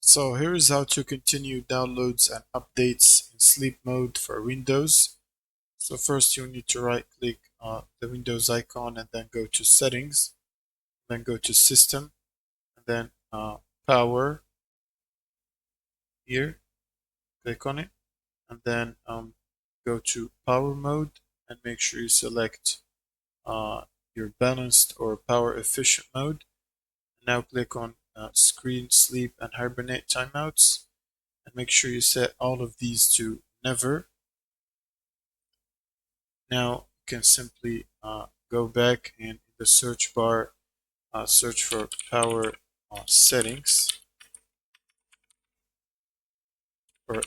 So here is how to continue downloads and updates in sleep mode for Windows. So first you need to right click the Windows icon and then go to settings, then go to system, and then power here, click on it, and then go to power mode and make sure you select uh, your balanced or power efficient mode. Now click on screen, sleep, and hibernate timeouts and make sure you set all of these to never. Now you can simply go back and in the search bar search for power settings or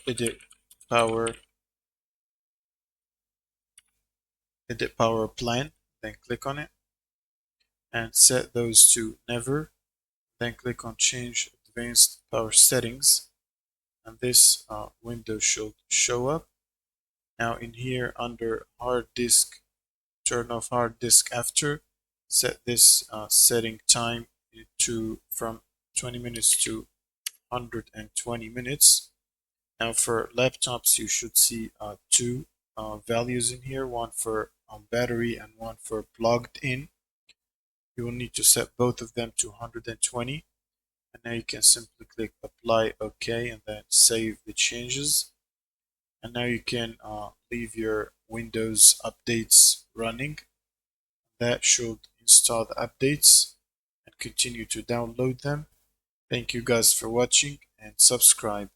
power edit power plan, then click on it and set those to never, then click on change advanced power settings and this window should show up. Now in here under hard disk, turn off hard disk after, set this setting time to from 20 minutes to 120 minutes. Now for laptops you should see two values in here, one for battery and one for plugged in. You will need to set both of them to 120 and now you can simply click apply OK and then save the changes. And now you can leave your Windows updates running. That should install the updates and continue to download them. Thank you guys for watching and subscribe.